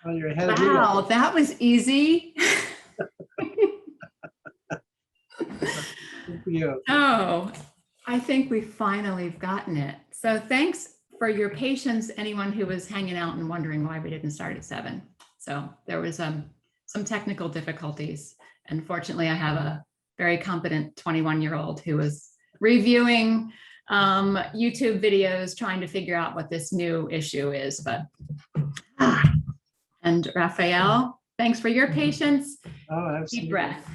Oh, you're ahead of me. Wow, that was easy. Good for you. Oh, I think we finally have gotten it. So thanks for your patience, anyone who was hanging out and wondering why we didn't start at 7. So there was some technical difficulties. And fortunately, I have a very competent 21-year-old who was reviewing YouTube videos, trying to figure out what this new issue is. But and Raphael, thanks for your patience. Oh, absolutely. Deep breath.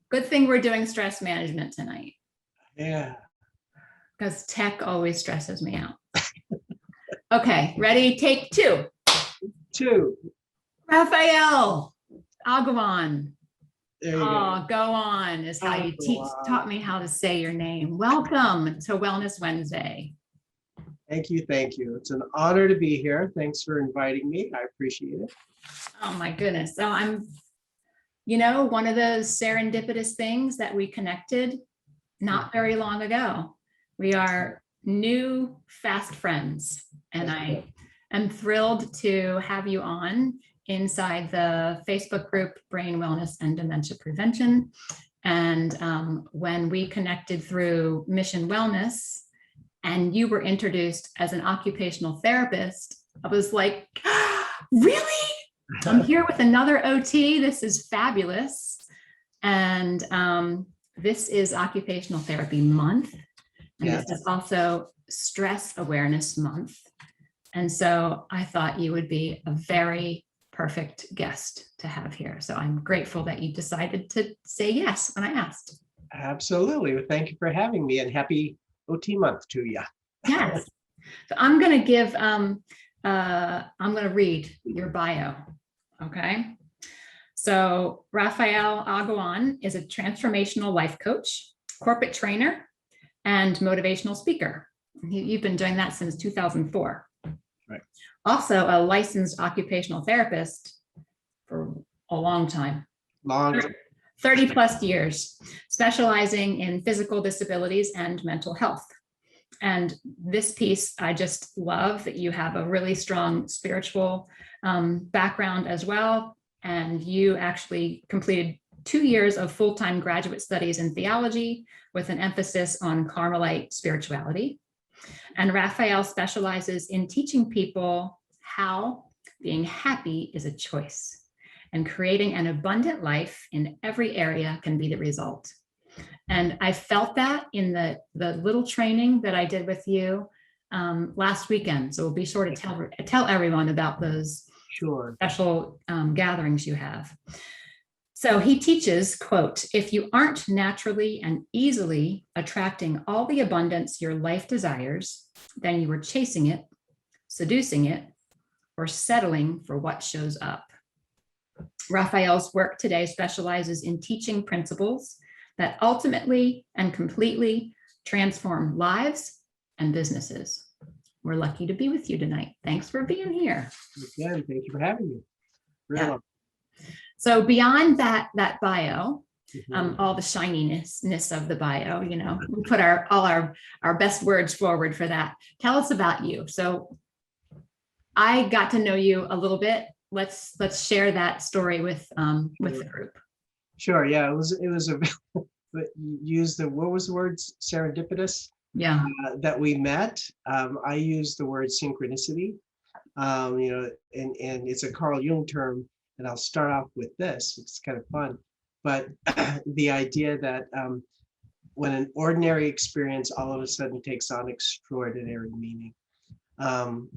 Good thing we're doing stress management tonight. Yeah. Because tech always stresses me out. Okay, ready? Take 2. 2. Raphael, Aguon. There you go. Go on is how you taught me how to say your name. Welcome to Wellness Wednesday. Thank you. Thank you. It's an honor to be here. Thanks for inviting me. I appreciate it. Oh my goodness. So I'm, one of those serendipitous things that we connected not very long ago. We are new, fast friends, and I am thrilled to have you on inside the Facebook group, Brain Wellness and Dementia Prevention. And when we connected through Mission Wellness, and you were introduced as an occupational therapist, I was like, really? I'm here with another OT. This is fabulous. And this is Occupational Therapy Month. And This is also Stress Awareness Month. And so I thought you would be a very perfect guest to have here. So I'm grateful that you decided to say yes when I asked. Absolutely. Well, thank you for having me, and happy OT month to you. Yes. So I'm going to give, I'm going to read your bio. Okay. So Raphael Aguon is a transformational life coach, corporate trainer, and motivational speaker. You've been doing that since 2004. Right. Also a licensed occupational therapist for a long time. 30 plus years, specializing in physical disabilities and mental health. And this piece, I just love that you have a really strong spiritual background as well. And you actually completed 2 years of full-time graduate studies in theology with an emphasis on Carmelite spirituality. And Raphael specializes in teaching people how being happy is a choice and creating an abundant life in every area can be the result. And I felt that in the little training that I did with you last weekend. So we'll be sure to tell everyone about those special gatherings you have. So he teaches, quote, if you aren't naturally and easily attracting all the abundance your life desires, then you are chasing it, seducing it, or settling for what shows up. Raphael's work today specializes in teaching principles that ultimately and completely transform lives and businesses. We're lucky to be with you tonight. Thanks for being here. Again, thank you for having me. Really. So beyond that bio, all the shininess of the bio, we put all our best words forward for that. Tell us about you. So I got to know you a little bit. Let's share that story with the group. Sure. Yeah, it was a use the, what was the word, serendipitous? Yeah. That we met. I use the word synchronicity. And it's a Carl Jung term. And I'll start off with this. It's kind of fun, but the idea that when an ordinary experience all of a sudden takes on extraordinary meaning. And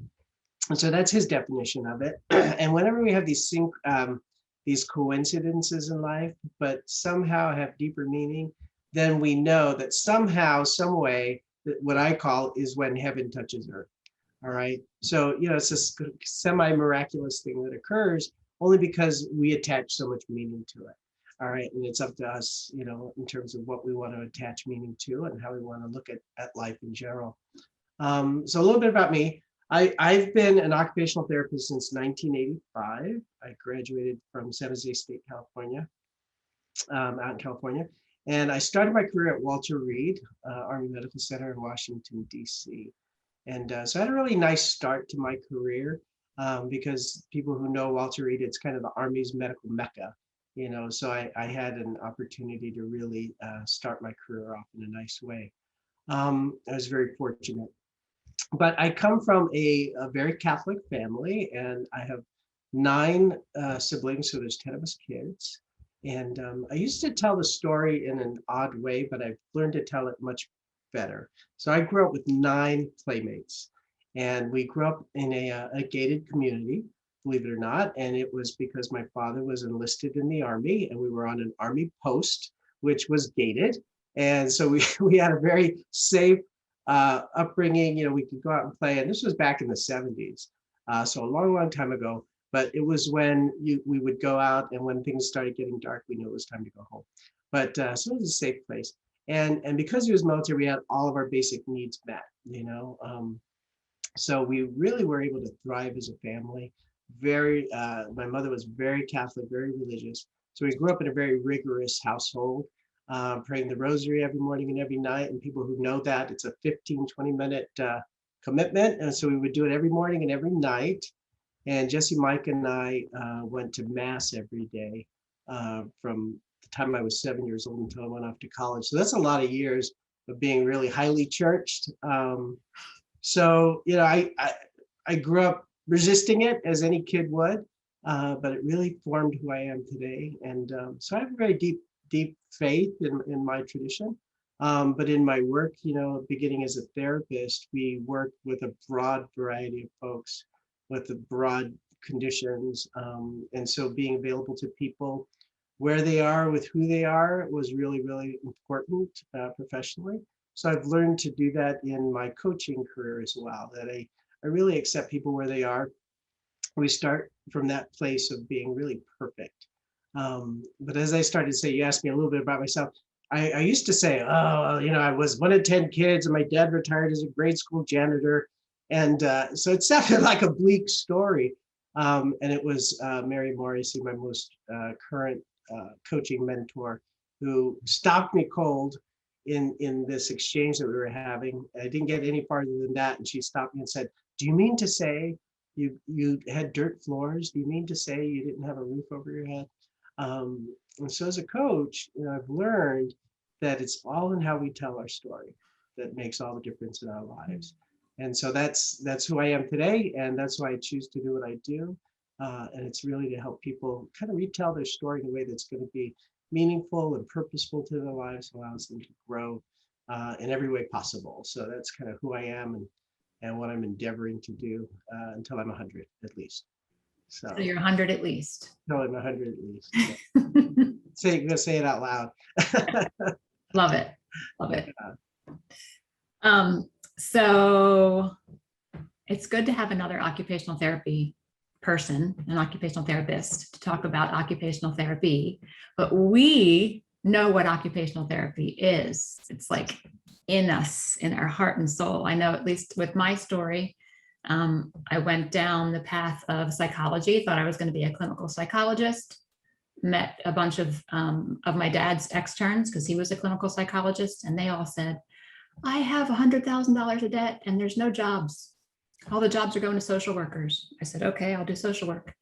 so that's his definition of it. And whenever we have these coincidences in life, but somehow have deeper meaning, then we know that somehow, some way, that what I call is when heaven touches earth. All right. So, it's a semi-miraculous thing that occurs only because we attach so much meaning to it. All right. And it's up to us, in terms of what we want to attach meaning to and how we want to look at life in general. So a little bit about me. I've been an occupational therapist since 1985. I graduated from San Jose State, California, out in California. And I started my career at Walter Reed, Army Medical Center in Washington, D.C. And so I had a really nice start to my career. because people who know Walter Reed, it's kind of the Army's medical mecca, so I had an opportunity to really start my career off in a nice way. I was very fortunate. But I come from a very Catholic family, and I have 9 siblings, so there's 10 of us kids. And I used to tell the story in an odd way, but I've learned to tell it much better. So I grew up with 9 playmates, and we grew up in a gated community, believe it or not. And it was because my father was enlisted in the Army, and we were on an Army post, which was gated. And so we had a very safe upbringing. We could go out and play, and this was back in the 70s, so a long, long time ago. But it was when we would go out, and when things started getting dark, we knew it was time to go home. But so it was a safe place, and because he was military, we had all of our basic needs met. So we really were able to thrive as a family. My mother was very Catholic, very religious, so we grew up in a very rigorous household. Praying the rosary every morning and every night. And people who know that, it's a 15-20 minute commitment. And so we would do it every morning and every night. And Jesse, Mike, and I went to Mass every day from the time I was 7 years old until I went off to college. So that's a lot of years of being really highly churched. So, I grew up resisting it, as any kid would, but it really formed who I am today. And so I have a very deep faith in my tradition. But in my work, beginning as a therapist, we work with a broad variety of folks with the broad conditions. And so being available to people where they are with who they are was really, really important professionally. So I've learned to do that in my coaching career as well, that I really accept people where they are. We start from that place of being really perfect. But as I started to say, you asked me a little bit about myself. I used to say, I was one of 10 kids, and my dad retired as a grade school janitor. And so it sounded like a bleak story. And it was Mary Morrissey, my most current coaching mentor, who stopped me cold in this exchange that we were having. I didn't get any farther than that. And she stopped me and said, "Do you mean to say you had dirt floors? Do you mean to say you didn't have a roof over your head?" And so as a coach, I've learned that it's all in how we tell our story that makes all the difference in our lives. And so that's who I am today, and that's why I choose to do what I do. And it's really to help people kind of retell their story in a way that's going to be meaningful and purposeful to their lives, allows them to grow in every way possible. So that's kind of who I am and what I'm endeavoring to do until I'm 100 at least. So you're 100 at least. No, I'm 100 at least. Yeah. Say it out loud. Love it. Love it. So it's good to have another occupational therapy person, an occupational therapist, to talk about occupational therapy. But we know what occupational therapy is. It's like in us, in our heart and soul. I know, at least with my story, I went down the path of psychology, thought I was going to be a clinical psychologist, met a bunch of my dad's externs because he was a clinical psychologist, and they all said, "I have $100,000 of debt and there's no jobs. All the jobs are going to social workers." I said, "Okay, I'll do social work."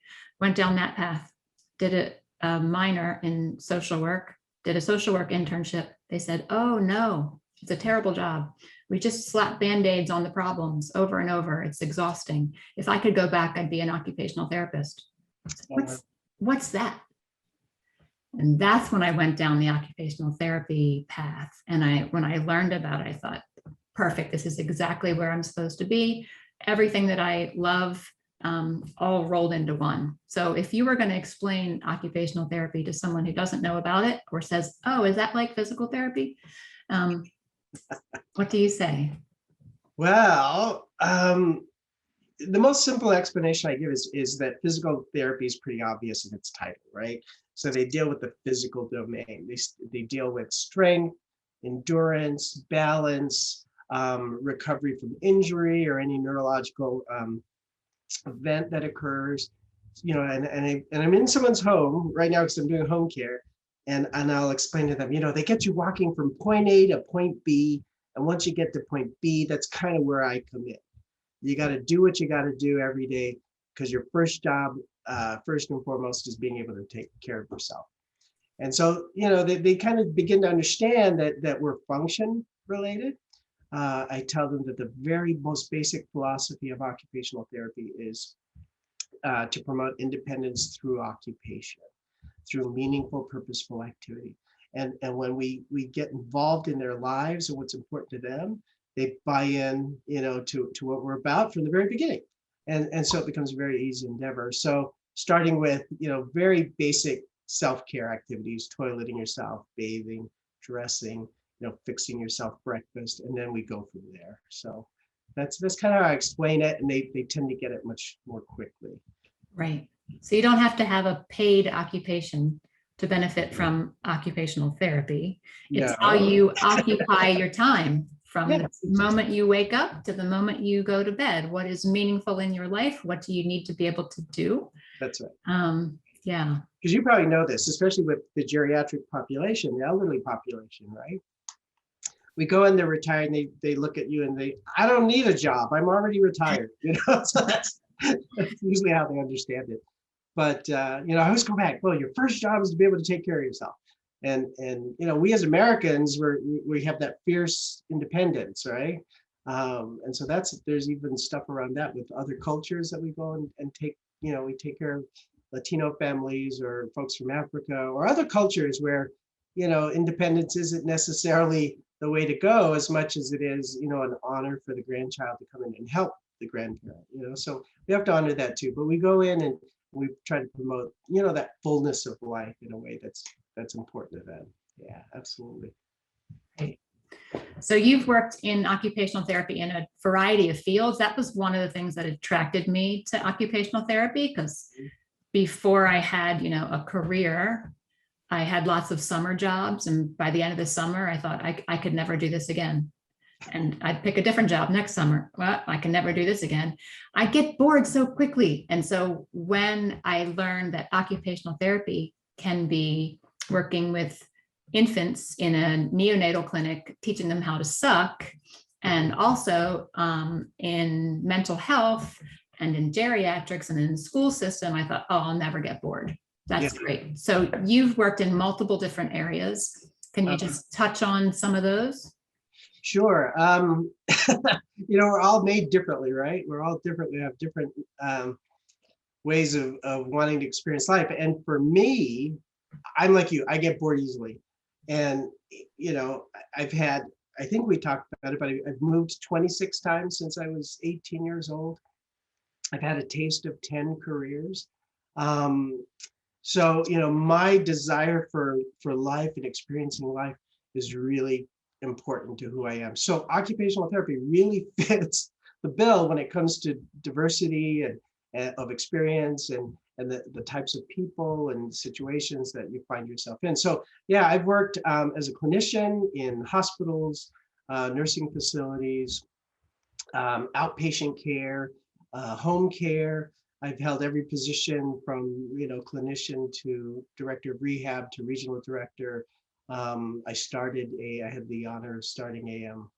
Went down that path, did a minor in social work, did a social work internship. They said, "Oh no, it's a terrible job. We just slap Band-Aids on the problems over and over. It's exhausting. If I could go back, I'd be an occupational therapist." What's that? And that's when I went down the occupational therapy path. And when I learned about it, I thought, perfect, this is exactly where I'm supposed to be. Everything that I love, all rolled into one. So if you were going to explain occupational therapy to someone who doesn't know about it or says, "Oh, is that like physical therapy?" What do you say? Well, the most simple explanation I give is that physical therapy is pretty obvious in its title, right? So they deal with the physical domain. They deal with strength, endurance, balance, recovery from injury or any neurological event that occurs. And I'm in someone's home right now because I'm doing home care, and I'll explain to them, they get you walking from point A to point B, and once you get to point B, that's kind of where I come in. You got to do what you got to do every day because your first job, first and foremost, is being able to take care of yourself. And so, they kind of begin to understand that we're function related. I tell them that the very most basic philosophy of occupational therapy is to promote independence through occupation, through meaningful, purposeful activity. And when we get involved in their lives and what's important to them, they buy in, to what we're about from the very beginning. And so it becomes a very easy endeavor. So starting with, very basic self-care activities, toileting yourself, bathing, dressing, fixing yourself breakfast, and then we go from there. So that's kind of how I explain it, and they tend to get it much more quickly. Right. So you don't have to have a paid occupation to benefit from occupational therapy. It's No. how you occupy your time from the moment you wake up to the moment you go to bed. What is meaningful in your life? What do you need to be able to do? That's right. Yeah. Because you probably know this, especially with the geriatric population, the elderly population, right? We go in, they're retired, and they look at you and I don't need a job. I'm already retired. So that's usually how they understand it. But I always go back. Well, your first job is to be able to take care of yourself. And we as Americans, we have that fierce independence, right? And so there's even stuff around that with other cultures that we go and take, we take care of Latino families or folks from Africa or other cultures where, independence isn't necessarily the way to go as much as it is, an honor for the grandchild to come in and help the grandparent, so we have to honor that too. But we go in and we try to promote, that fullness of life in a way that's important to them. Yeah, absolutely. Right. So you've worked in occupational therapy in a variety of fields. That was one of the things that attracted me to occupational therapy, because before I had, a career, I had lots of summer jobs. And by the end of the summer, I thought I could never do this again. And I'd pick a different job next summer. Well, I can never do this again. I get bored so quickly. And so when I learned that occupational therapy can be working with infants in a neonatal clinic, teaching them how to suck, and also in mental health and in geriatrics and in the school system, I thought, oh, I'll never get bored. That's great. So you've worked in multiple different areas. Can you just touch on some of those? Sure. We're all made differently, right? We're all different. We have different ways of wanting to experience life. And for me, I'm like you, I get bored easily. And, I think we talked about it, but I've moved 26 times since I was 18 years old. I've had a taste of 10 careers. So, my desire for life and experiencing life is really important to who I am. So occupational therapy really fits the bill when it comes to diversity and of experience and the types of people and situations that you find yourself in. So yeah, I've worked as a clinician in hospitals, nursing facilities, outpatient care, home care. I've held every position from clinician to director of rehab to regional director. I had the honor of starting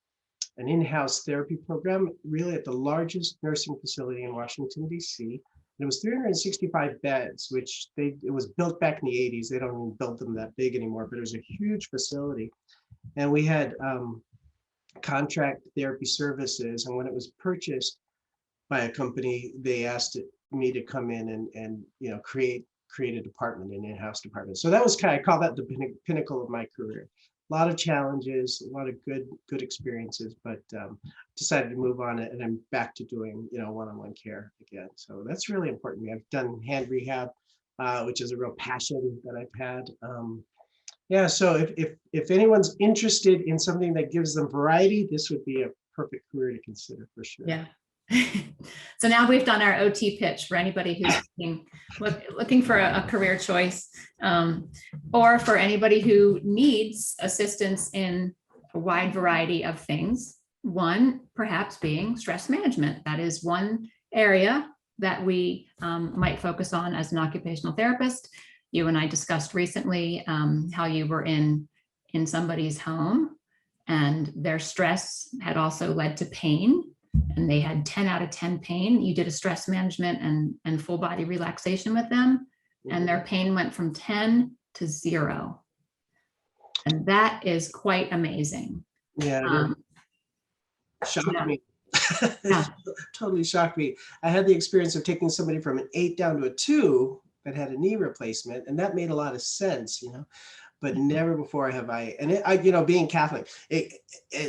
an in-house therapy program, really at the largest nursing facility in Washington, D.C. And it was 365 beds, which it was built back in the 80s. They don't even build them that big anymore, but it was a huge facility. And we had contract therapy services. And when it was purchased by a company, they asked me to come in and create a department, an in-house department. So that was I call that the pinnacle of my career. A lot of challenges, a lot of good experiences, but decided to move on, and I'm back to doing one-on-one care again. So that's really important to me. I've done hand rehab, which is a real passion that I've had. So if anyone's interested in something that gives them variety, this would be a perfect career to consider for sure. Yeah. So now we've done our OT pitch for anybody who's looking for a career choice, or for anybody who needs assistance in a wide variety of things. One, perhaps being stress management. That is one area that we might focus on as an occupational therapist. You and I discussed recently how you were in somebody's home and their stress had also led to pain. and they had 10 out of 10 pain. You did a stress management and full body relaxation with them, and their pain went from 10 to 0. And that is quite amazing. Yeah, it shocked yeah. me. Yeah. Totally shocked me. I had the experience of taking somebody from an 8 down to a 2 that had a knee replacement, and that made a lot of sense, but never before have I, and being Catholic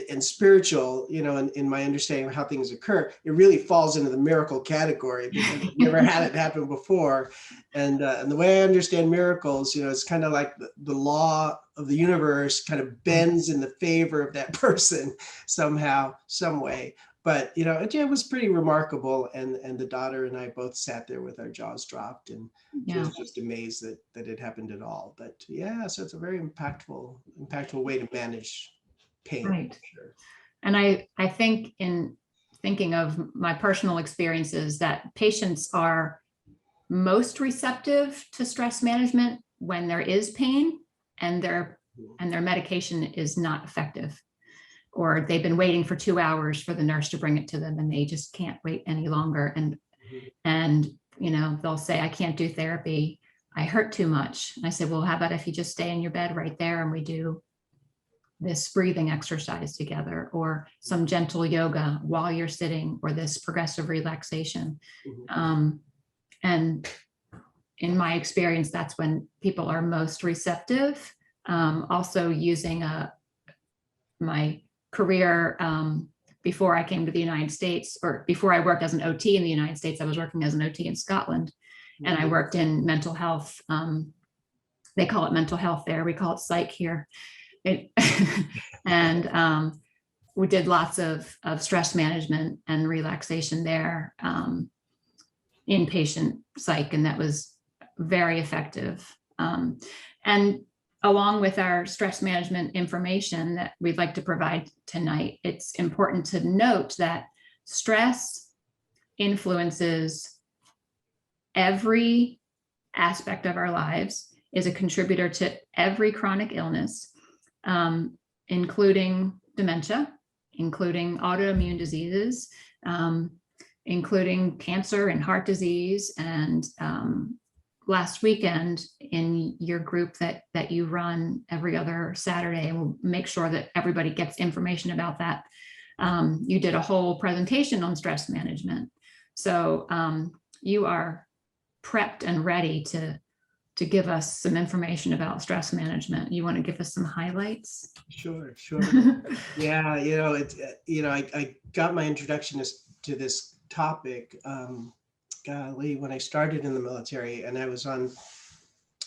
and spiritual, in my understanding of how things occur, it really falls into the miracle category because I've never had it happen before. And the way I understand miracles, it's kind of like the law of the universe kind of bends in the favor of that person somehow, some way. But it was pretty remarkable, and the daughter and I both sat there with our jaws dropped, and just amazed that it happened at all. But yeah, so it's a very impactful way to manage pain. Right. Sure. And I think, in thinking of my personal experiences, that patients are most receptive to stress management when there is pain and their medication is not effective, or they've been waiting for 2 hours for the nurse to bring it to them and they just can't wait any longer. And they'll say, I can't do therapy, I hurt too much. And I said, well, how about if you just stay in your bed right there and we do this breathing exercise together, or some gentle yoga while you're sitting, or this progressive relaxation. And in my experience, that's when people are most receptive. Also using my career, before I came to the United States, or before I worked as an OT in the United States, I was working as an OT in Scotland, and I worked in mental health. They call it mental health there. We call it psych here. And we did lots of stress management and relaxation there, inpatient psych, and that was very effective. And along with our stress management information that we'd like to provide tonight, it's important to note that stress influences every aspect of our lives, is a contributor to every chronic illness, including dementia, including autoimmune diseases, including cancer and heart disease. And last weekend, in your group that you run every other Saturday, and we'll make sure that everybody gets information about that, you did a whole presentation on stress management. So you are prepped and ready to give us some information about stress management. You want to give us some highlights? Sure. Yeah, I got my introduction to this topic, when I started in the military, and I was on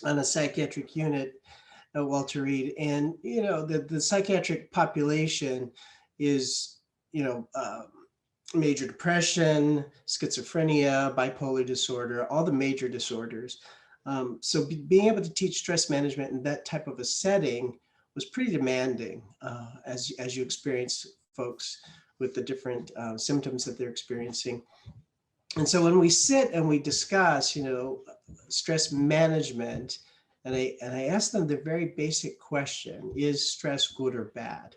a psychiatric unit at Walter Reed, and the psychiatric population is major depression, schizophrenia, bipolar disorder, all the major disorders. So being able to teach stress management in that type of a setting was pretty demanding, as you experience folks with the different symptoms that they're experiencing. And so when we sit and we discuss, stress management, and I ask them the very basic question: is stress good or bad?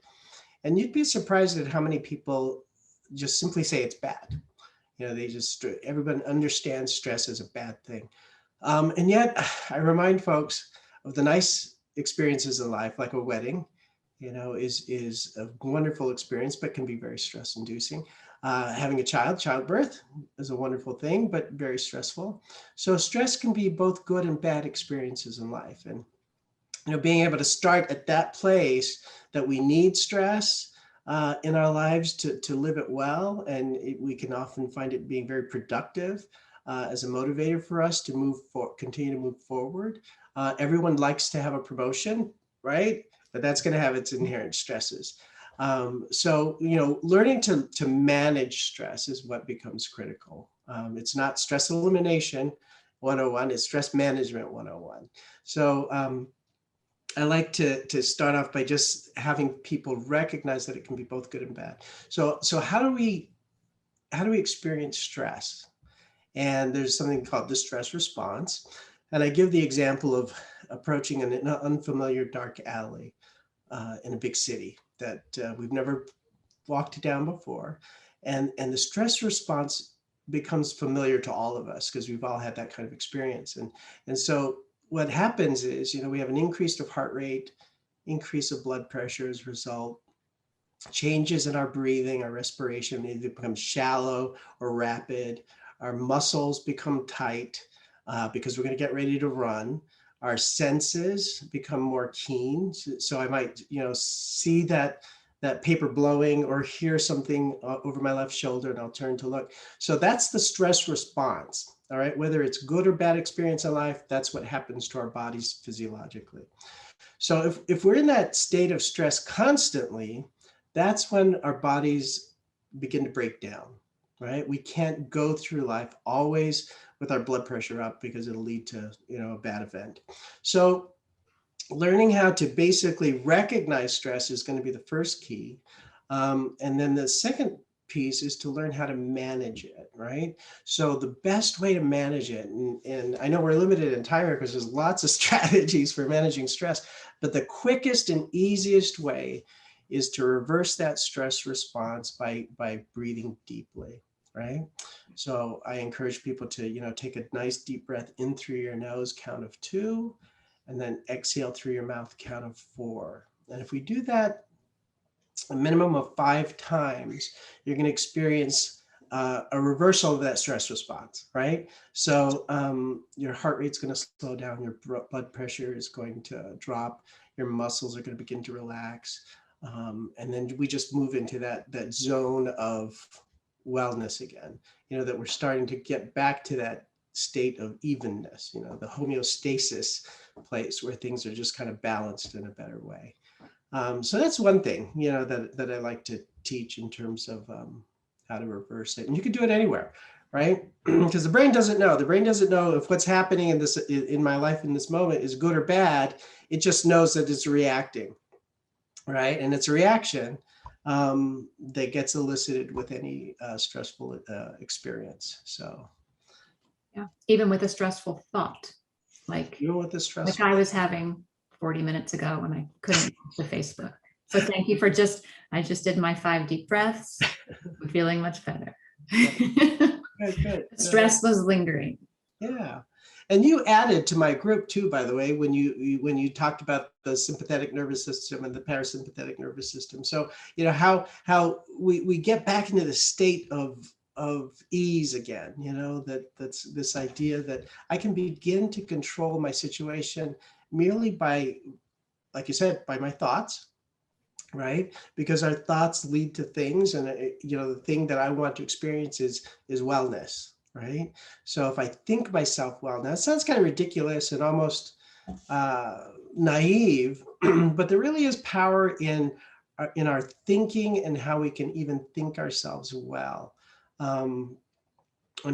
And you'd be surprised at how many people just simply say it's bad. Everybody understands stress as a bad thing. And yet I remind folks of the nice experiences in life, like a wedding, is a wonderful experience, but can be very stress inducing. Having a childbirth is a wonderful thing, but very stressful. So stress can be both good and bad experiences in life. And, being able to start at that place that we need stress in our lives to live it well. And we can often find it being very productive as a motivator for us to continue to move forward. Everyone likes to have a promotion, right? But that's going to have its inherent stresses. So, learning to manage stress is what becomes critical. It's not stress elimination 101, it's stress management 101. So I like to start off by just having people recognize that it can be both good and bad. So how do we experience stress? And there's something called the stress response. And I give the example of approaching an unfamiliar dark alley in a big city that we've never walked down before. And the stress response becomes familiar to all of us because we've all had that kind of experience. And so what happens is, we have an increase of heart rate, increase of blood pressure as a result, changes in our breathing, our respiration either becomes shallow or rapid. Our muscles become tight because we're going to get ready to run. Our senses become more keen. So I might, see that paper blowing or hear something over my left shoulder, and I'll turn to look. So that's the stress response. All right. Whether it's good or bad experience in life, that's what happens to our bodies physiologically. So if we're in that state of stress constantly, that's when our bodies begin to break down, right? We can't go through life always with our blood pressure up because it'll lead to, a bad event. So learning how to basically recognize stress is going to be the first key. And then the second piece is to learn how to manage it, right? So the best way to manage it, and I know we're limited in time here because there's lots of strategies for managing stress, but the quickest and easiest way is to reverse that stress response by breathing deeply, right? So I encourage people to, take a nice deep breath in through your nose, count of 2, and then exhale through your mouth, count of 4. And if we do that a minimum of 5 times, you're going to experience a reversal of that stress response, right? So your heart rate's going to slow down, your blood pressure is going to drop, your muscles are going to begin to relax. And then we just move into that zone of wellness again, that we're starting to get back to that state of evenness, the homeostasis place where things are just kind of balanced in a better way. So that's one thing, that I like to teach in terms of how to reverse it. And you can do it anywhere, right? Because the brain doesn't know. The brain doesn't know if what's happening in my life in this moment is good or bad. It just knows that it's reacting, right? And it's a reaction that gets elicited with any stressful experience. So, yeah, even with a stressful thought, like I was having 40 minutes ago when I couldn't go to Facebook. So thank you for I just did my 5 deep breaths. I'm feeling much better. Good. Stress was lingering. Yeah. And you added to my group too, by the way, when you talked about the sympathetic nervous system and the parasympathetic nervous system. So, how we get back into the state of ease again, that's this idea that I can begin to control my situation merely by, like you said, by my thoughts, right? Because our thoughts lead to things, and the thing that I want to experience is wellness. Right. So if I think myself well, now it sounds kind of ridiculous and almost naive, but there really is power in our thinking and how we can even think ourselves well. I'm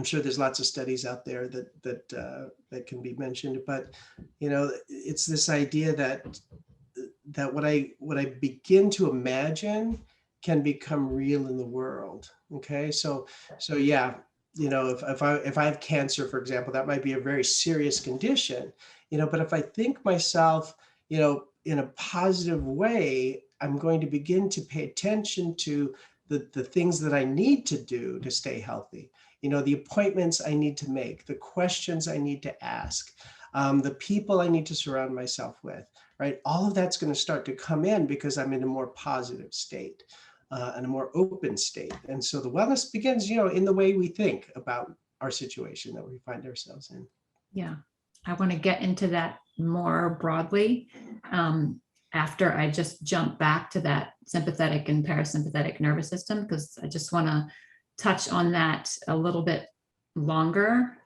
sure there's lots of studies out there that can be mentioned, but it's this idea that what I begin to imagine can become real in the world. Okay, so yeah. If I have cancer, for example, that might be a very serious condition, but if I think myself, in a positive way, I'm going to begin to pay attention to the things that I need to do to stay healthy, the appointments I need to make, the questions I need to ask, the people I need to surround myself with, right? All of that's going to start to come in because I'm in a more positive state. And a more open state. And so the wellness begins, in the way we think about our situation that we find ourselves in. Yeah, I want to get into that more broadly after I just jump back to that sympathetic and parasympathetic nervous system, because I just want to touch on that a little bit longer.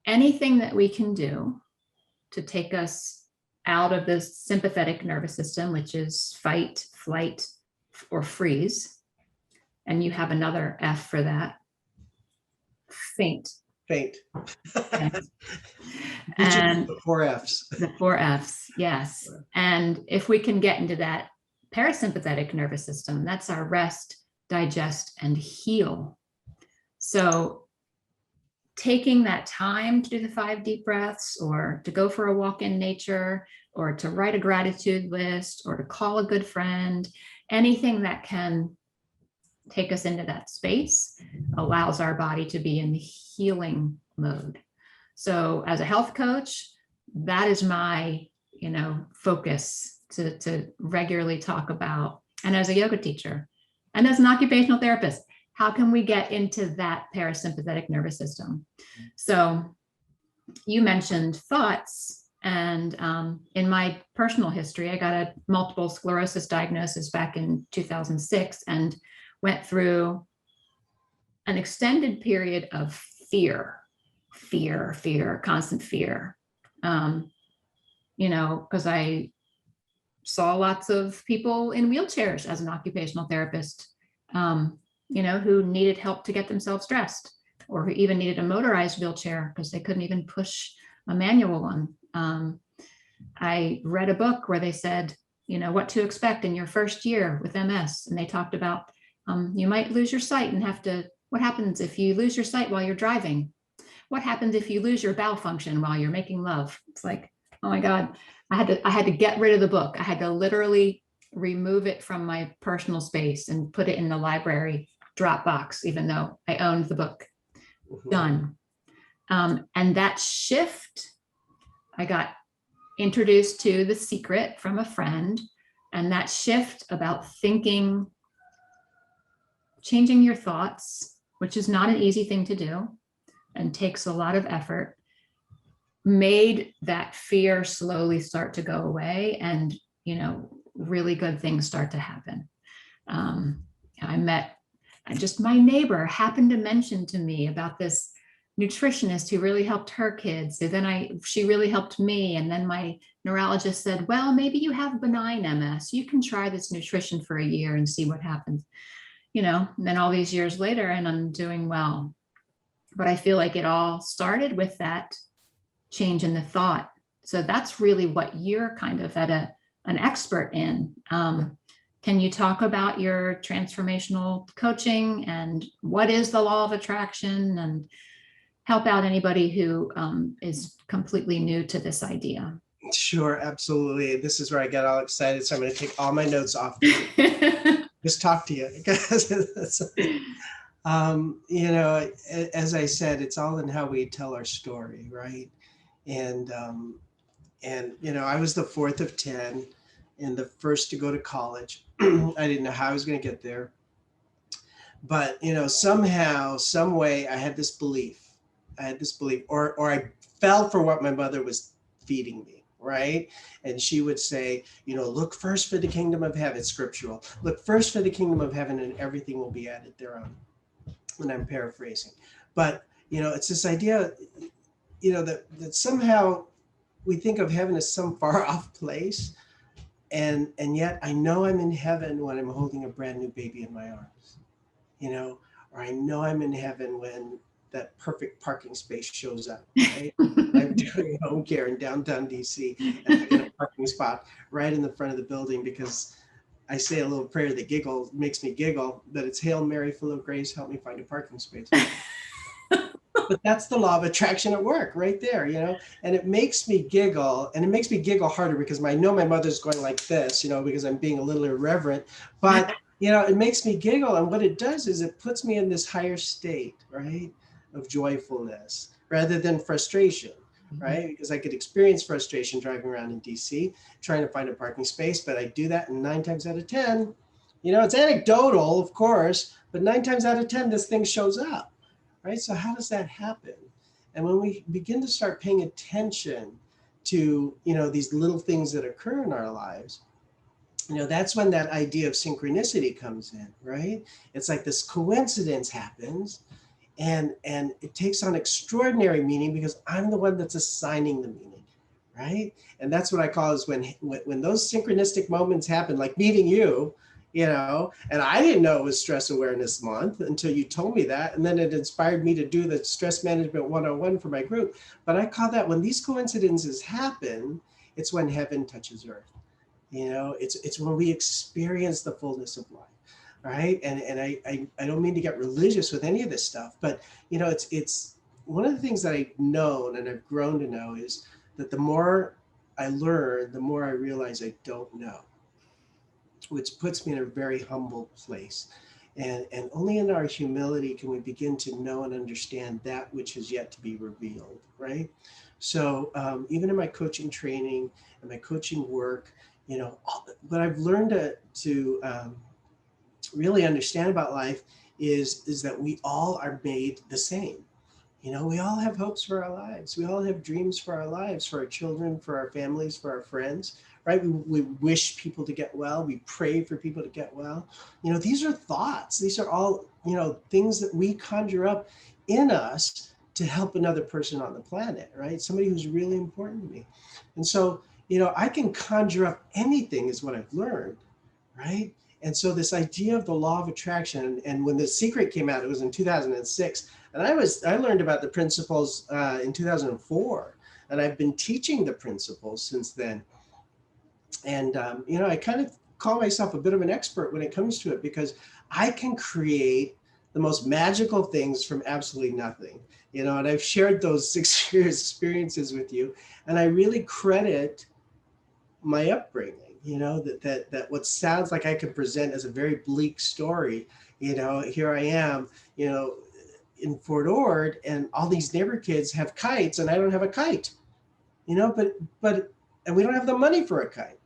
Anything that we can do to take us out of the sympathetic nervous system, which is fight, flight, or freeze, and you have another F for that, faint. And the 4 Fs. The 4 Fs, yes. And if we can get into that parasympathetic nervous system, that's our rest, digest, and heal. So taking that time to do the 5 deep breaths, or to go for a walk in nature, or to write a gratitude list, or to call a good friend, anything that can take us into that space, allows our body to be in the healing mode. So as a health coach, that is my, focus to regularly talk about. And as a yoga teacher and as an occupational therapist, how can we get into that parasympathetic nervous system? So you mentioned thoughts. And in my personal history, I got a multiple sclerosis diagnosis back in 2006 and went through an extended period of fear, constant fear. Because I saw lots of people in wheelchairs as an occupational therapist, who needed help to get themselves dressed, or who even needed a motorized wheelchair because they couldn't even push a manual one. I read a book where they said, what to expect in your first year with MS. And they talked about, you might lose your sight and what happens if you lose your sight while you're driving? What happens if you lose your bowel function while you're making love? It's like, oh my God, I had to get rid of the book. I had to literally remove it from my personal space and put it in the library Dropbox, even though I owned the book. Done. And that shift, I got introduced to The Secret from a friend, and that shift about thinking, changing your thoughts, which is not an easy thing to do and takes a lot of effort, made that fear slowly start to go away, and really good things start to happen. My neighbor happened to mention to me about this nutritionist who really helped her kids. So then she really helped me. And then my neurologist said, well, maybe you have benign MS. You can try this nutrition for a year and see what happens. And then all these years later, and I'm doing well. But I feel like it all started with that change in the thought. So that's really what you're kind of an expert in. Can you talk about your transformational coaching and what is the law of attraction, and help out anybody who is completely new to this idea? Sure, absolutely. This is where I get all excited. So I'm going to take all my notes off. Just talk to you. As I said, it's all in how we tell our story, right? And I was the fourth of 10 and the first to go to college. I didn't know how I was going to get there. But, somehow, some way I had this belief, or I fell for what my mother was feeding me, right? And she would say, look first for the kingdom of heaven, scriptural. Look first for the kingdom of heaven and everything will be added thereon. And I'm paraphrasing. But, it's this idea, that somehow we think of heaven as some far off place. And yet I know I'm in heaven when I'm holding a brand new baby in my arms, or I know I'm in heaven when that perfect parking space shows up, right? I'm doing home care in downtown DC and I get a parking spot right in the front of the building because I say a little prayer that makes me giggle, that it's Hail Mary, full of grace, help me find a parking space. But that's the law of attraction at work right there, and it makes me giggle, and it makes me giggle harder because I know my mother's going like this, because I'm being a little irreverent, but it makes me giggle. And what it does is it puts me in this higher state, right, of joyfulness rather than frustration, right? Because I could experience frustration driving around in DC, trying to find a parking space, but I do that, and 9 times out of 10, it's anecdotal, of course, but 9 times out of 10, this thing shows up. Right? So how does that happen? And when we begin to start paying attention to, these little things that occur in our lives, that's when that idea of synchronicity comes in, right? It's like this coincidence happens and it takes on extraordinary meaning because I'm the one that's assigning the meaning, right? And that's what I call is when those synchronistic moments happen, like meeting you, and I didn't know it was Stress Awareness Month until you told me that. And then it inspired me to do the Stress Management 101 for my group. But I call that when these coincidences happen, it's when heaven touches earth. It's when we experience the fullness of life, right? And I don't mean to get religious with any of this stuff, but, it's one of the things that I've known and I've grown to know is that the more I learn, the more I realize I don't know, which puts me in a very humble place. And only in our humility can we begin to know and understand that which is yet to be revealed, right? So even in my coaching training and my coaching work, what I've learned to really understand about life is that we all are made the same. We all have hopes for our lives. We all have dreams for our lives, for our children, for our families, for our friends, right? We wish people to get well. We pray for people to get well. These are thoughts. These are all, things that we conjure up in us to help another person on the planet, right? Somebody who's really important to me. And so, I can conjure up anything is what I've learned, right? And so this idea of the law of attraction, and when The Secret came out, it was in 2006. And I learned about the principles in 2004, and I've been teaching the principles since then. And I kind of call myself a bit of an expert when it comes to it, because I can create the most magical things from absolutely nothing. And I've shared those 6 years experiences with you, and I really credit my upbringing. That what sounds like I can present as a very bleak story. Here I am, in Fort Ord, and all these neighbor kids have kites and I don't have a kite, but and we don't have the money for a kite.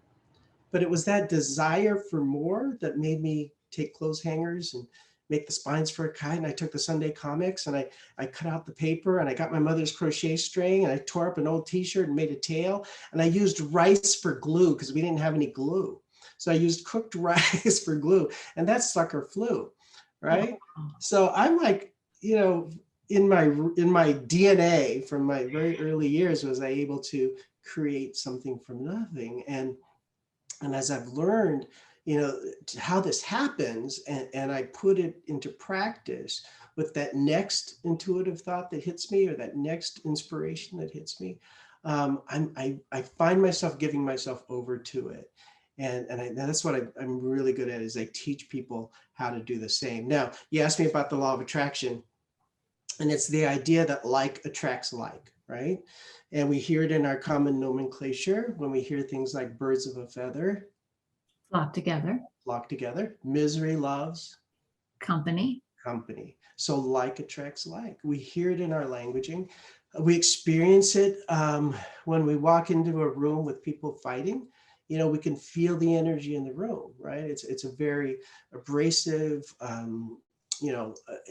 But it was that desire for more that made me take clothes hangers and make the spines for a kite. And I took the Sunday comics and I cut out the paper, and I got my mother's crochet string, and I tore up an old t-shirt and made a tail. And I used rice for glue because we didn't have any glue. So I used cooked rice for glue, and that sucker flew, right? So I'm like, in my DNA from my very early years was I able to create something from nothing. And as I've learned, how this happens, and I put it into practice with that next intuitive thought that hits me, or that next inspiration that hits me, I find myself giving myself over to it. And that's what I'm really good at, is I teach people how to do the same. Now, you asked me about the law of attraction, and it's the idea that like attracts like, right? And we hear it in our common nomenclature when we hear things like birds of a feather flock together. Misery loves company. So like attracts like. We hear it in our languaging. We experience it when we walk into a room with people fighting. We can feel the energy in the room, right? It's a very abrasive,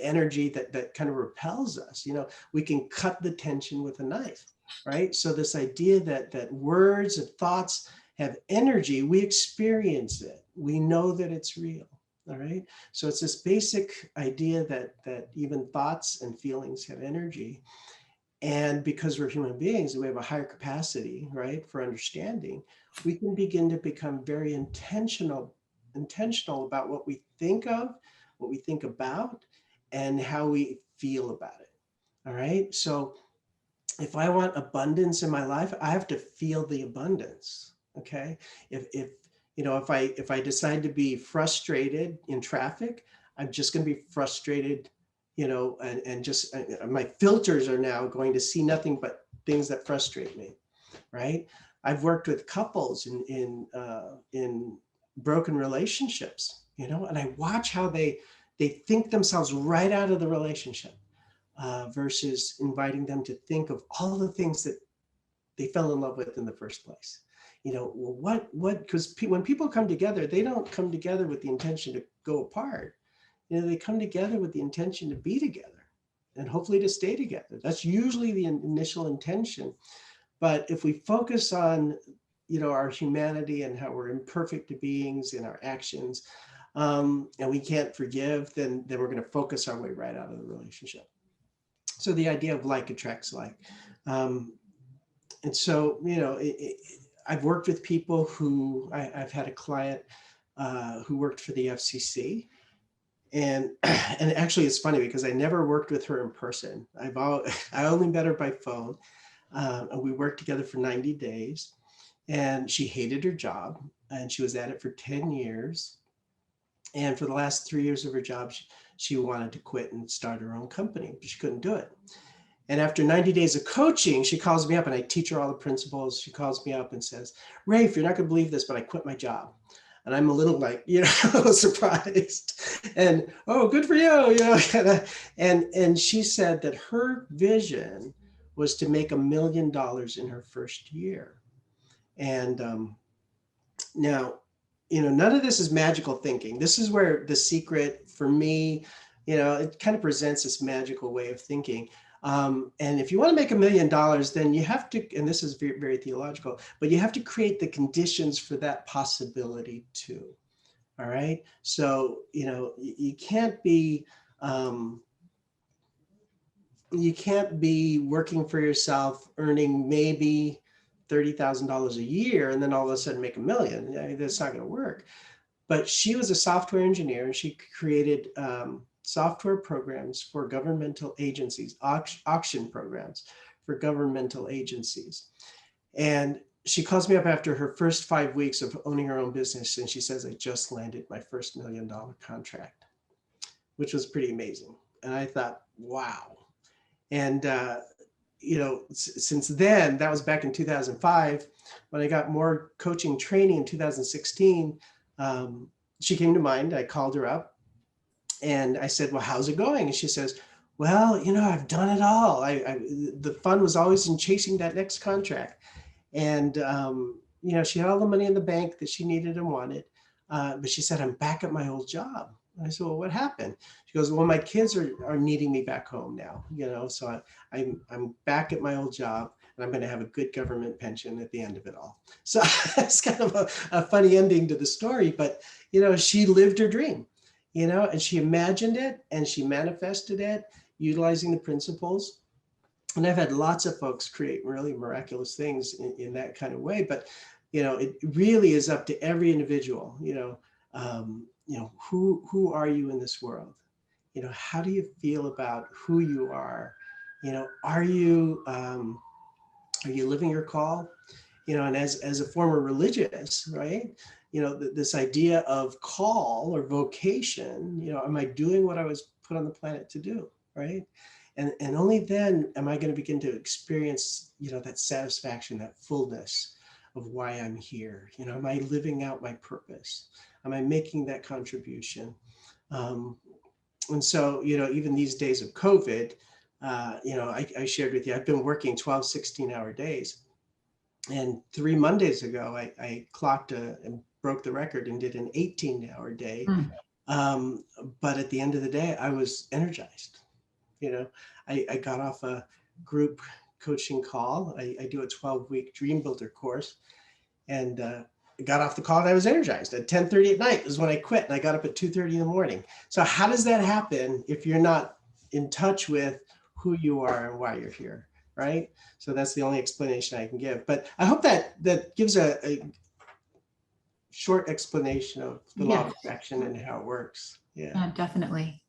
energy that kind of repels us. We can cut the tension with a knife, right? So this idea that words and thoughts have energy, we experience it. We know that it's real, all right? So it's this basic idea that even thoughts and feelings have energy. And because we're human beings, we have a higher capacity, right, for understanding. We can begin to become very intentional about what we think of, what we think about, and how we feel about it. All right. So if I want abundance in my life, I have to feel the abundance. Okay. If I decide to be frustrated in traffic, I'm just going to be frustrated, and just my filters are now going to see nothing but things that frustrate me, right? I've worked with couples in broken relationships, and I watch how they think themselves right out of the relationship, versus inviting them to think of all the things that they fell in love with in the first place. Because when people come together, they don't come together with the intention to go apart. They come together with the intention to be together and hopefully to stay together. That's usually the initial intention. But if we focus on, our humanity and how we're imperfect beings in our actions, and we can't forgive, then we're going to focus our way right out of the relationship. So the idea of like attracts like. And so, I've worked with people who, I've had a client who worked for the FCC. And actually it's funny because I never worked with her in person. I only met her by phone. And we worked together for 90 days, and she hated her job, and she was at it for 10 years. And for the last 3 years of her job, she wanted to quit and start her own company, but she couldn't do it. And after 90 days of coaching, she calls me up, and I teach her all the principles. She calls me up and says, "Rafe, you're not going to believe this, but I quit my job. And I'm a little like, surprised and, oh, good for you, and she said that her vision was to make $1 million in her first year. And now, none of this is magical thinking. This is where the secret for me, it kind of presents this magical way of thinking. And if you want to make $1 million, then you have to, and this is very, very theological, but you have to create the conditions for that possibility too. All right. So, you can't be working for yourself, earning maybe $30,000 a year, and then all of a sudden make $1 million. That's not going to work. But she was a software engineer, and she created software programs for governmental agencies, auction programs for governmental agencies. And she calls me up after her first 5 weeks of owning her own business, and she says, I just landed my first $1 million contract, which was pretty amazing. And I thought, wow. And, since then, that was back in 2005, when I got more coaching training in 2016, she came to mind. I called her up and I said, well, how's it going? And she says, well, I've done it all. The fun was always in chasing that next contract. And, she had all the money in the bank that she needed and wanted. But she said, I'm back at my old job. And I said, well, what happened? She goes, well, my kids are needing me back home now, so I'm back at my old job, and I'm going to have a good government pension at the end of it all. So it's kind of a funny ending to the story, but, she lived her dream, and she imagined it and she manifested it utilizing the principles. And I've had lots of folks create really miraculous things in that kind of way, but, it really is up to every individual, who are you in this world? How do you feel about who you are? Are you living your call? And as a former religious, right? This idea of call or vocation, am I doing what I was put on the planet to do, right? And only then am I going to begin to experience, that satisfaction, that fullness of why I'm here. Am I living out my purpose? Am I making that contribution? And so, even these days of COVID, I shared with you, I've been working 12, 16-hour days. And 3 Mondays ago, I clocked and broke the record and did an 18-hour day. But at the end of the day, I was energized. I got off a group coaching call. I do a 12-week Dream Builder course. And I got off the call and I was energized. At 10:30 at night is when I quit, and I got up at 2:30 in the morning. So how does that happen if you're not in touch with who you are and why you're here, right? So that's the only explanation I can give. But I hope that gives a short explanation of the law of attraction and how it works. Yeah, definitely.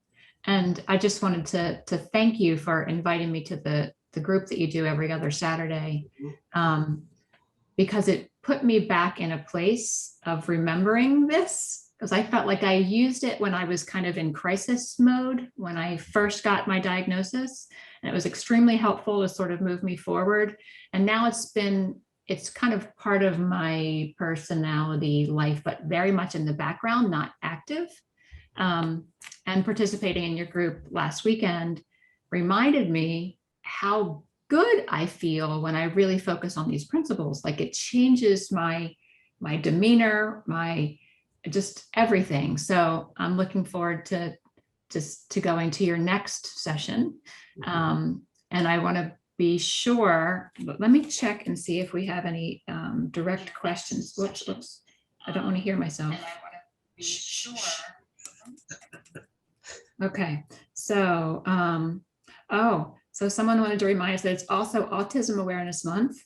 And I just wanted to thank you for inviting me to the group that you do every other Saturday, because it put me back in a place of remembering this, because I felt like I used it when I was kind of in crisis mode when I first got my diagnosis, and it was extremely helpful to sort of move me forward. And now it's kind of part of my personality life, but very much in the background, not active. And participating in your group last weekend reminded me how good I feel when I really focus on these principles. Like, it changes my demeanor, my just everything. So I'm looking forward to going to your next session. And I want to be sure, but let me check and see if we have any direct questions. Whoops, I don't want to hear myself. Okay, so so someone wanted to remind us that it's also Autism Awareness Month,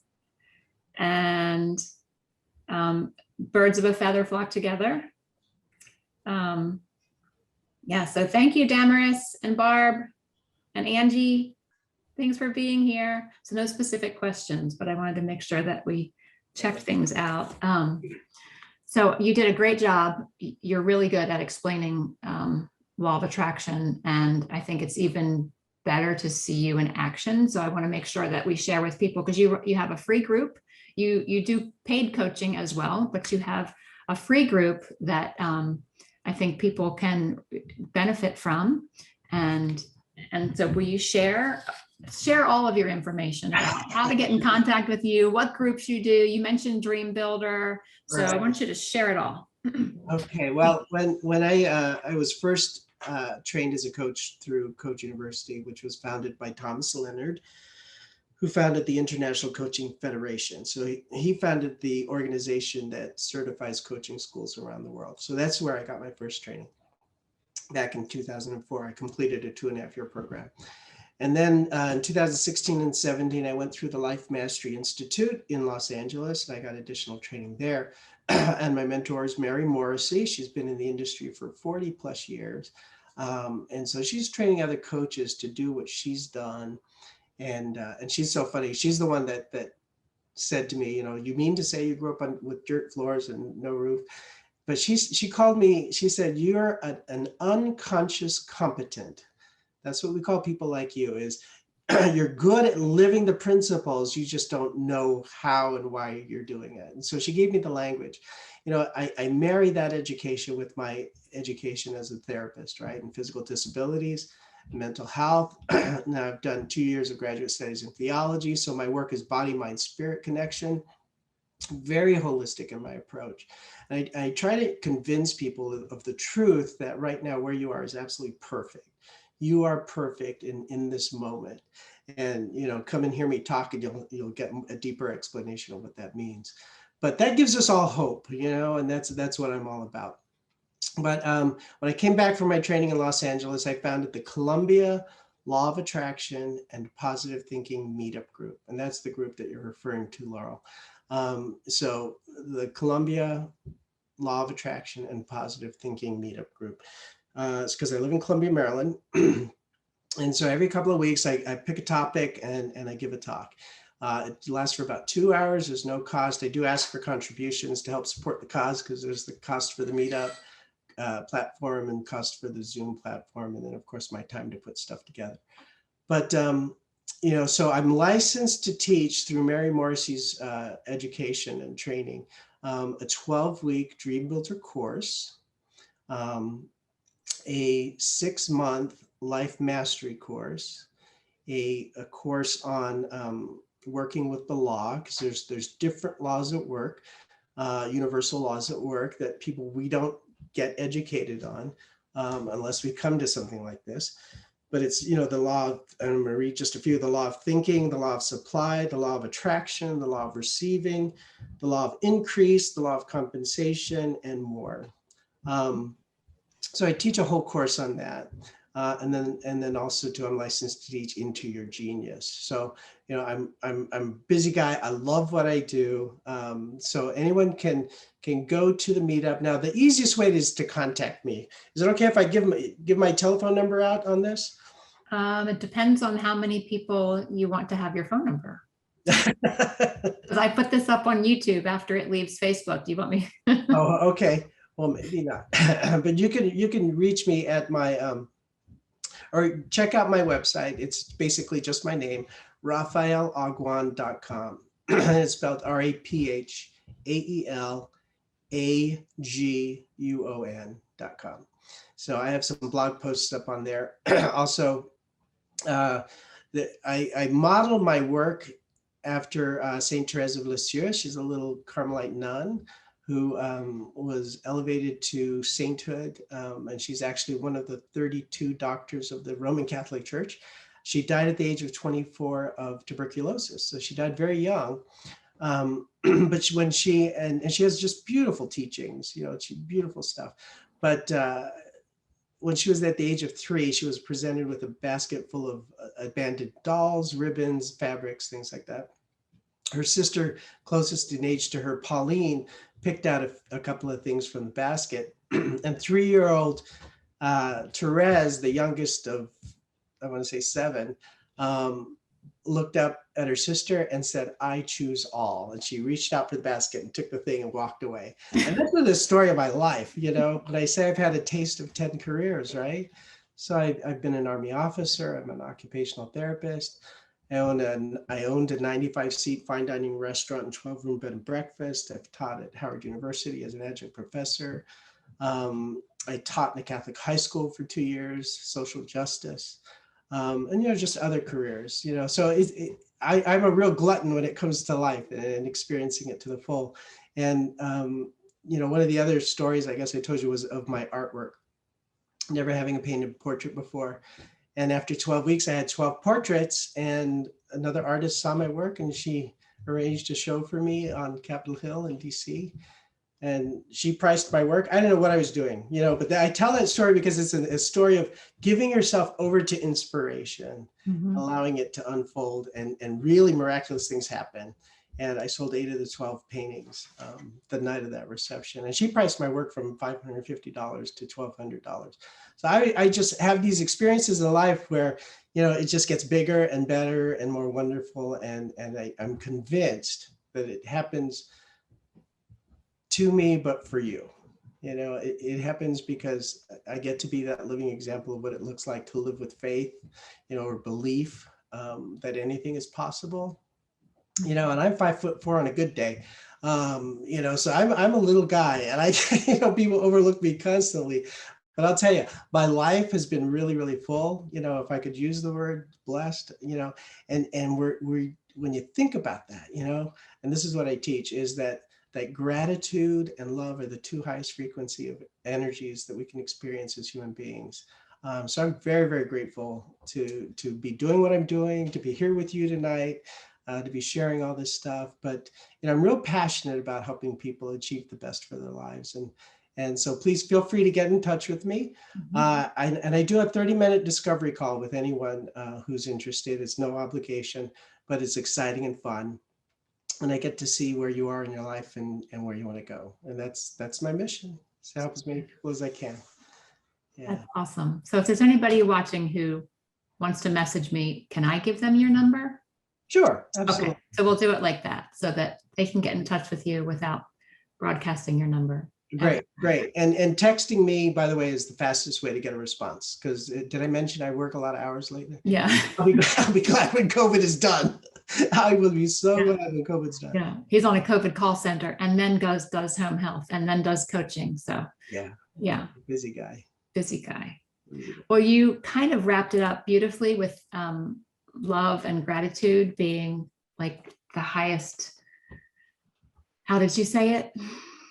and birds of a feather flock together. Yeah, so thank you, Damaris and Barb and Angie. Thanks for being here. So no specific questions, but I wanted to make sure that we checked things out. So you did a great job. You're really good at explaining law of attraction, and I think it's even better to see you in action. So I want to make sure that we share with people, because you have a free group. You do paid coaching as well, but you have a free group that I think people can benefit from. And so will you share all of your information about how to get in contact with you, what groups you do? You mentioned Dream Builder, so I want you to share it all. Okay, well, when I was first trained as a coach through Coach University, which was founded by Thomas Leonard, who founded the International Coaching Federation. So he founded the organization that certifies coaching schools around the world. So that's where I got my first training. Back in 2004, I completed a 2.5-year program. And then in 2016 and 17, I went through the Life Mastery Institute in Los Angeles, and I got additional training there. And my mentor is Mary Morrissey. She's been in the industry for 40 plus years. And so she's training other coaches to do what she's done. And she's so funny. She's the one that said to me, you mean to say you grew up with dirt floors and no roof? But she called me, she said, you're an unconscious competent. That's what we call people like you, is you're good at living the principles. You just don't know how and why you're doing it. And so she gave me the language. I marry that education with my education as a therapist, right? And physical disabilities, mental health. Now I've done 2 years of graduate studies in theology. So my work is body, mind, spirit connection. Very holistic in my approach. I try to convince people of the truth that right now where you are is absolutely perfect. You are perfect in this moment. And, come and hear me talk and you'll get a deeper explanation of what that means. But that gives us all hope, and that's what I'm all about. But when I came back from my training in Los Angeles, I founded the Columbia Law of Attraction and Positive Thinking Meetup Group. And that's the group that you're referring to, Laurel. So the Columbia Law of Attraction and Positive Thinking Meetup Group. It's because I live in Columbia, Maryland. And so every couple of weeks, I pick a topic and I give a talk. It lasts for about 2 hours. There's no cost. I do ask for contributions to help support the cause, because there's the cost for the meetup platform and cost for the Zoom platform. And then, of course, my time to put stuff together. But, so I'm licensed to teach through Mary Morrissey's education and training, a 12-week Dream Builder course, a 6-month Life Mastery course, a course on working with the law, because there's different laws at work, universal laws at work that we don't get educated on unless we come to something like this. But it's, the law of, and I'm going to read just a few, the law of thinking, the law of supply, the law of attraction, the law of receiving, the law of increase, the law of compensation, and more. So I teach a whole course on that. And then also I'm licensed to teach Into Your Genius. So, I'm a busy guy. I love what I do. So anyone can go to the meetup. Now, the easiest way is to contact me. Is it okay if I give my telephone number out on this? It depends on how many people you want to have your phone number. Because I put this up on YouTube after it leaves Facebook. Do you want me? Oh, okay. Well, maybe not. But you can reach me at my or check out my website. It's basically just my name, RaphaelAguon.com. It's spelled RaphaelAguon.com. So I have some blog posts up on there. Also, I modeled my work after Saint Therese of Lisieux. She's a little Carmelite nun who was elevated to sainthood. And she's actually one of the 32 doctors of the Roman Catholic Church. She died at the age of 24 of tuberculosis. So she died very young. But she has just beautiful teachings, beautiful stuff. But when she was at the age of 3, she was presented with a basket full of abandoned dolls, ribbons, fabrics, things like that. Her sister, closest in age to her, Pauline, picked out a couple of things from the basket. And 3-year-old Therese, the youngest of, I want to say 7, looked up at her sister and said, "I choose all." And she reached out for the basket and took the thing and walked away. And that's the story of my life, When I say I've had a taste of 10 careers, right? So I've been an Army officer. I'm an occupational therapist. I owned a 95-seat fine dining restaurant and 12-room bed and breakfast. I've taught at Howard University as an adjunct professor. I taught in a Catholic high school for 2 years, social justice, and, just other careers, so I'm a real glutton when it comes to life and experiencing it to the full. And, one of the other stories, I guess I told you, was of my artwork, never having a painted portrait before. And after 12 weeks, I had 12 portraits, and another artist saw my work and she arranged a show for me on Capitol Hill in DC. And she priced my work. I don't know what I was doing, but I tell that story because it's a story of giving yourself over to inspiration, allowing it to unfold, and really miraculous things happen. And I sold 8 of the 12 paintings the night of that reception. And she priced my work from $550 to $1,200. So I just have these experiences in life where, it just gets bigger and better and more wonderful. And I'm convinced that it happens to me, but for you. It happens because I get to be that living example of what it looks like to live with faith, or belief that anything is possible. And I'm 5'4" on a good day. So I'm a little guy, and I, people overlook me constantly. But I'll tell you, my life has been really, really full. If I could use the word blessed, and we're when you think about that, and this is what I teach, is that gratitude and love are the 2 highest frequency of energies that we can experience as human beings. So I'm very, very grateful to be doing what I'm doing, to be here with you tonight, to be sharing all this stuff. But I'm real passionate about helping people achieve the best for their lives. And so please feel free to get in touch with me. I do a 30-minute discovery call with anyone who's interested. It's no obligation, but it's exciting and fun. And I get to see where you are in your life and where you want to go. And that's my mission, is to help as many people as I can. Yeah. That's awesome. So if there's anybody watching who wants to message me, can I give them your number? Sure, absolutely. Okay, so we'll do it like that so that they can get in touch with you without broadcasting your number. Great. And texting me, by the way, is the fastest way to get a response, because did I mention I work a lot of hours lately? Yeah. I'll be glad when COVID is done. I will be so glad when COVID's done. Yeah, he's on a COVID call center and then does home health and then does coaching. So yeah. Busy guy. Well, you kind of wrapped it up beautifully with love and gratitude being like the highest, how did you say it?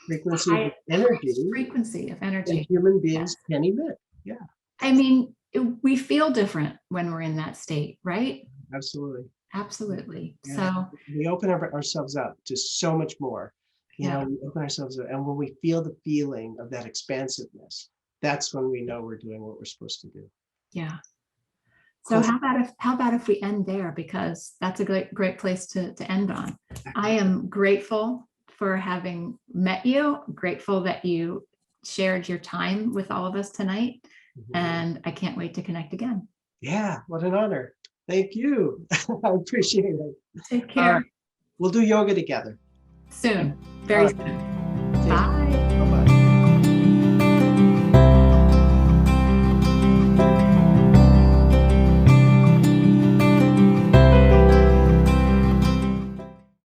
Frequency of energy. Frequency of energy. And human beings can emit. Yeah. I mean, we feel different when we're in that state, right? Absolutely. Yeah. So we open ourselves up to so much more. We open ourselves up, and when we feel the feeling of that expansiveness, that's when we know we're doing what we're supposed to do. Yeah. So how about if we end there, because that's a great place to end on. I am grateful for having met you, grateful that you shared your time with all of us tonight, and I can't wait to connect again. Yeah, what an honor. Thank you. I appreciate it. Take care. We'll do yoga together. Soon, very soon.